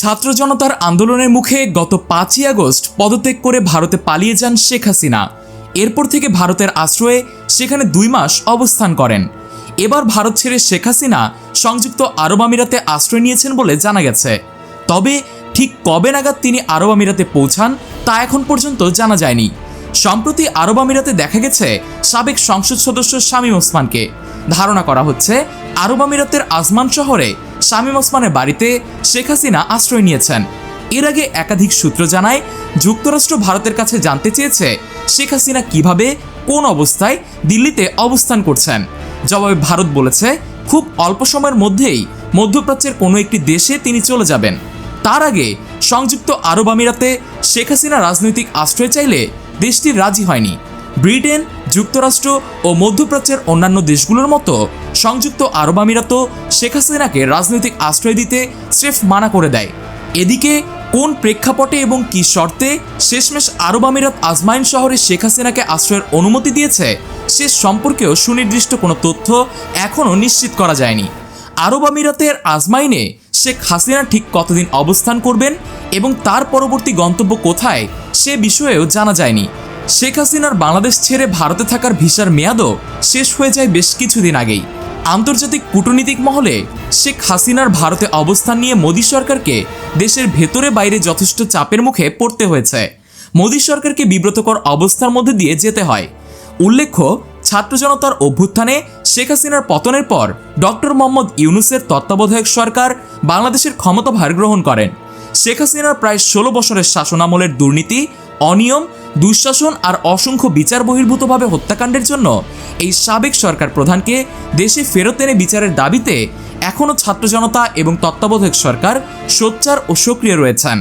ছাত্র জনতার আন্দোলনের মুখে গত 5ই আগস্ট পদত্যাগ করে ভারতে পালিয়ে যান শেখ হাসিনা। এরপর থেকে ভারতের আশ্রয়ে সেখানে 2 মাস অবস্থান করেন। এবার ভারত ছেড়ে শেখ হাসিনা সংযুক্ত আরব আমিরাতে আশ্রয় নিয়েছেন বলে জানা গেছে। তবে ঠিক কবে নাগাদ তিনি আরব আমিরাতে পৌঁছান তা এখন পর্যন্ত জানা যায়নি। সম্প্রতি আরব আমিরাতে দেখা গেছে সাবেক সংসদ সদস্য শামীম ওসমানকে। ধারণা করা হচ্ছে আরব আমিরাতের আজমান শহরে শামীম ওসমানের বাড়িতে শেখ হাসিনা আশ্রয় নিয়েছেন। এর আগে একাধিক সূত্র জানায় যুক্তরাষ্ট্র ভারতের কাছে জানতে চেয়েছে শেখ হাসিনা কিভাবে কোন অবস্থায় দিল্লিতে অবস্থান করছেন। জবাবে ভারত বলেছে খুব অল্প সময়ের মধ্যেই মধ্যপ্রাচ্যের কোনো একটি দেশে তিনি চলে যাবেন। তার আগে সংযুক্ত আরব আমিরাতে শেখ হাসিনা রাজনৈতিক আশ্রয় চাইলে দেশটি রাজি হয়নি। ব্রিটেন, যুক্তরাষ্ট্র ও মধ্যপ্রাচ্যের অন্যান্য দেশগুলোর মতো সংযুক্ত আরব আমিরাতও শেখ হাসিনাকে রাজনৈতিক আশ্রয় দিতে স্রেফ মানা করে দেয়। এদিকে কোন প্রেক্ষাপটে এবং কী শর্তে শেষমেশ আরব আমিরাত আজমাইন শহরে শেখ হাসিনাকে আশ্রয়ের অনুমতি দিয়েছে সে সম্পর্কেও সুনির্দিষ্ট কোনো তথ্য এখনও নিশ্চিত করা যায়নি। আরব আমিরাতের আজমাইনে শেখ হাসিনা ঠিক কতদিন অবস্থান করবেন এবং তার পরবর্তী গন্তব্য কোথায় সে বিষয়েও জানা যায়নি। শেখ হাসিনার বাংলাদেশ ছেড়ে ভারতে থাকার ভিসার মেয়াদও শেষ হয়ে যায় বেশ কিছুদিন আগেই। আন্তর্জাতিক কূটনীতিক মহলে শেখ হাসিনার ভারতে অবস্থান নিয়ে মোদী সরকারকে দেশের ভেতরে বাইরে যথেষ্ট চাপের মুখে পড়তে হয়েছে। মোদী সরকারকে বিব্রতকর অবস্থার মধ্যে দিয়ে যেতে হয়। উল্লেখ্য, ছাত্র জনতার অভ্যুত্থানে শেখ হাসিনার পতনের পর ডক্টর মোহাম্মদ ইউনূসের তত্ত্বাবধায়ক সরকার বাংলাদেশের ক্ষমতাভার গ্রহণ করেন। শেখ হাসিনার প্রায় 16 বছরের শাসনামলের দুর্নীতি, অনিয়ম, দুঃশাসন আর অসংখ্য বিচার বহির্ভূতভাবে হত্যাকাণ্ডের জন্য এই সাবেক সরকার প্রধানকে দেশে ফেরত এনে বিচারের দাবিতে এখনও ছাত্র জনতা এবং তত্ত্বাবধায়ক সরকার সোচ্চার ও সক্রিয় রয়েছেন।